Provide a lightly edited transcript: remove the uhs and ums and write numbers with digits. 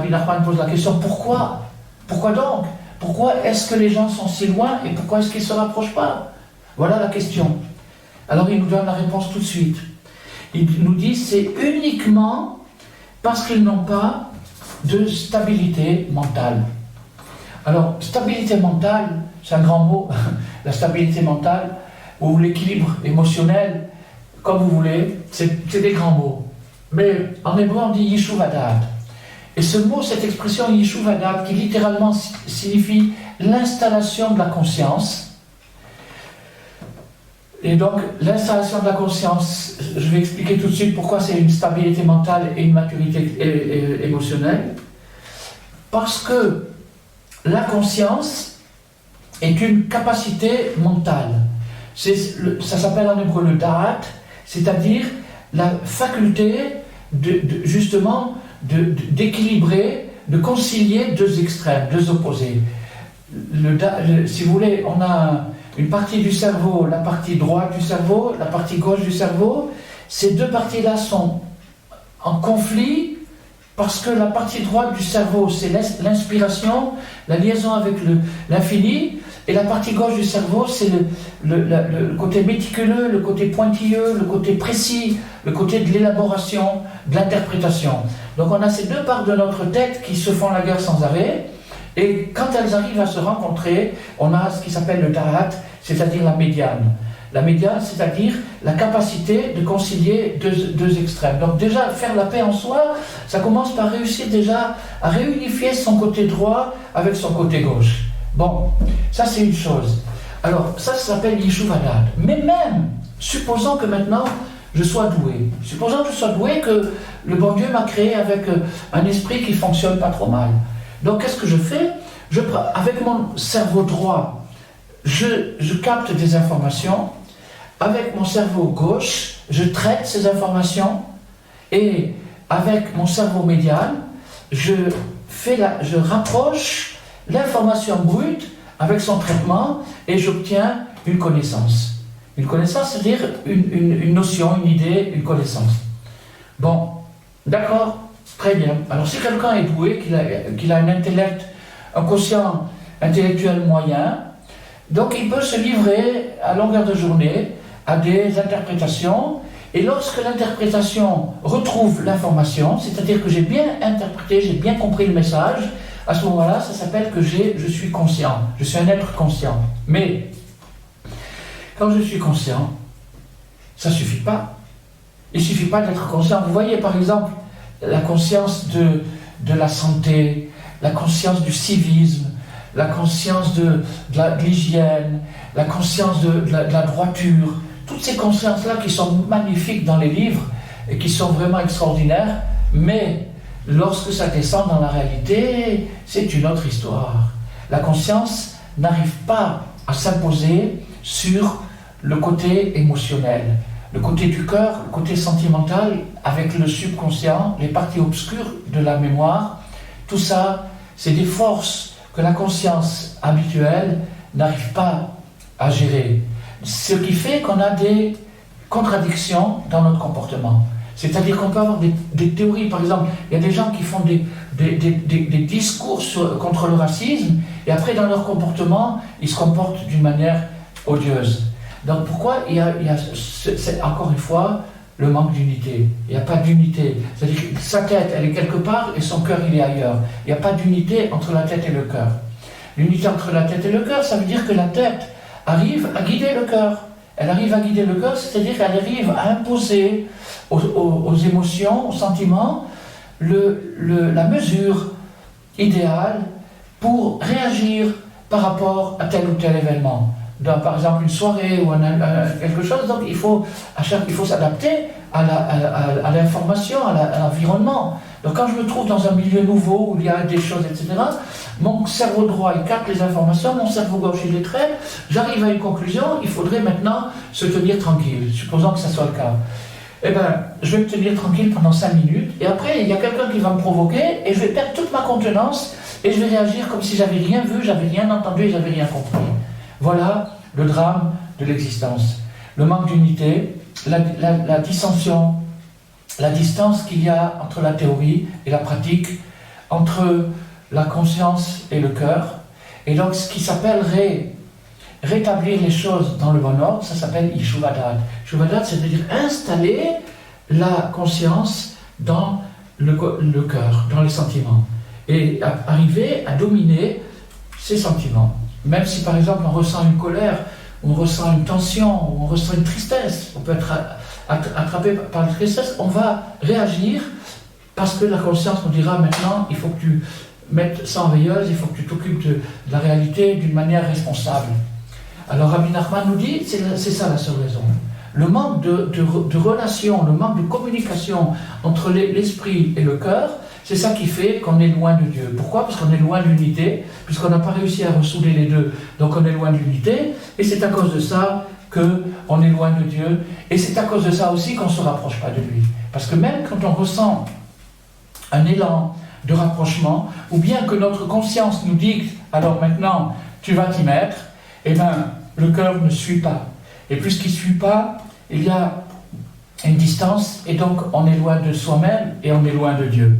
Rabbi Nachman pose la question, pourquoi? Pourquoi donc? Pourquoi est-ce que les gens sont si loin et pourquoi est-ce qu'ils ne se rapprochent pas? Voilà la question. Alors il nous donne la réponse tout de suite. Il nous dit, c'est uniquement parce qu'ils n'ont pas de stabilité mentale. Alors, stabilité mentale, c'est un grand mot, la stabilité mentale, ou l'équilibre émotionnel, comme vous voulez, c'est des grands mots. Mais en hébreu, on dit Yishuv Hadad. Et ce mot, cette expression Yishuv Hadad, qui littéralement signifie l'installation de la conscience. Et donc, l'installation de la conscience, je vais expliquer tout de suite pourquoi c'est une stabilité mentale et une maturité émotionnelle. Parce que la conscience est une capacité mentale. Ça s'appelle en hébreu le da'at, c'est-à-dire la faculté justement d'équilibrer, de concilier deux extrêmes, deux opposés. Si vous voulez, on a une partie du cerveau, la partie droite du cerveau, la partie gauche du cerveau. Ces deux parties-là sont en conflit parce que la partie droite du cerveau, c'est l'inspiration, la liaison avec l'infini, et la partie gauche du cerveau, c'est le côté méticuleux, le côté pointilleux, le côté précis, le côté de l'élaboration, de l'interprétation. Donc on a ces deux parts de notre tête qui se font la guerre sans arrêt, et quand elles arrivent à se rencontrer, on a ce qui s'appelle le da'at, c'est-à-dire la médiane. La médiane, c'est-à-dire la capacité de concilier deux extrêmes. Donc déjà, faire la paix en soi, ça commence par réussir déjà à réunifier son côté droit avec son côté gauche. Bon, ça c'est une chose. Alors, ça s'appelle Yishuv Hadad. Mais même, supposons que maintenant, je sois doué. Supposons que je sois doué, que le bon Dieu m'a créé avec un esprit qui fonctionne pas trop mal. Donc, qu'est-ce que je fais? Avec mon cerveau droit, je capte des informations. Avec mon cerveau gauche, je traite ces informations. Et avec mon cerveau médian, je rapproche l'information brute avec son traitement et j'obtiens une connaissance. Une connaissance, c'est-à-dire une notion, une idée, une connaissance. Bon, d'accord, très bien. Alors si quelqu'un est doué, qu'il a un intellect, un quotient intellectuel moyen, donc il peut se livrer à longueur de journée à des interprétations, et lorsque l'interprétation retrouve l'information, c'est-à-dire que j'ai bien interprété, j'ai bien compris le message, à ce moment-là, ça s'appelle que je suis conscient, je suis un être conscient. Mais, quand je suis conscient, ça ne suffit pas. Il ne suffit pas d'être conscient. Vous voyez, par exemple, la conscience de la santé, la conscience du civisme, la conscience de l'hygiène, la conscience de la droiture, toutes ces consciences-là qui sont magnifiques dans les livres et qui sont vraiment extraordinaires, mais lorsque ça descend dans la réalité, c'est une autre histoire. La conscience n'arrive pas à s'imposer sur le côté émotionnel, le côté du cœur, le côté sentimental, avec le subconscient, les parties obscures de la mémoire. Tout ça, c'est des forces que la conscience habituelle n'arrive pas à gérer. Ce qui fait qu'on a des contradictions dans notre comportement. C'est-à-dire qu'on peut avoir des théories, par exemple, il y a des gens qui font des discours contre le racisme, et après dans leur comportement, ils se comportent d'une manière odieuse. Donc pourquoi c'est encore une fois le manque d'unité. Il n'y a pas d'unité. C'est-à-dire que sa tête, elle est quelque part, et son cœur, il est ailleurs. Il n'y a pas d'unité entre la tête et le cœur. L'unité entre la tête et le cœur, ça veut dire que la tête arrive à guider le cœur. Elle arrive à guider le cœur, c'est-à-dire qu'elle arrive à imposer aux émotions, aux sentiments, la mesure idéale pour réagir par rapport à tel ou tel événement. Dans, par exemple, une soirée ou quelque chose, donc il faut s'adapter à l'information, à l'environnement. Donc quand je me trouve dans un milieu nouveau où il y a des choses, etc., mon cerveau droit, il capte les informations, mon cerveau gauche, il les traite, j'arrive à une conclusion, il faudrait maintenant se tenir tranquille, supposons que ça soit le cas. Eh bien, je vais me tenir tranquille pendant 5 minutes, et après, il y a quelqu'un qui va me provoquer, et je vais perdre toute ma contenance, et je vais réagir comme si j'avais rien vu, j'avais rien entendu, et j'avais rien compris. Voilà le drame de l'existence. Le manque d'unité, la dissension, la distance qu'il y a entre la théorie et la pratique, entre la conscience et le cœur. Et donc ce qui s'appelle rétablir les choses dans le bon ordre, ça s'appelle Ishuvadat. Ishuvadat, c'est-à-dire installer la conscience dans le cœur, dans les sentiments. Et arriver à dominer ces sentiments. Même si par exemple on ressent une colère, on ressent une tension, on ressent une tristesse, on peut être attrapé par la tristesse, on va réagir parce que la conscience nous dira maintenant, il faut que tu mettes ça en veilleuse, il faut que tu t'occupes de la réalité d'une manière responsable. Alors Rabbi Nachman nous dit, c'est ça la seule raison. Le manque de relation, le manque de communication entre l'esprit et le cœur, c'est ça qui fait qu'on est loin de Dieu. Pourquoi? Parce qu'on est loin de l'unité, puisqu'on n'a pas réussi à ressouder les deux, donc on est loin de l'unité, et c'est à cause de ça qu'on est loin de Dieu, et c'est à cause de ça aussi qu'on ne se rapproche pas de lui. Parce que même quand on ressent un élan de rapprochement, ou bien que notre conscience nous dicte, alors maintenant tu vas t'y mettre, eh bien le cœur ne suit pas. Et puisqu'il ne suit pas, il y a une distance, et donc on est loin de soi-même, et on est loin de Dieu.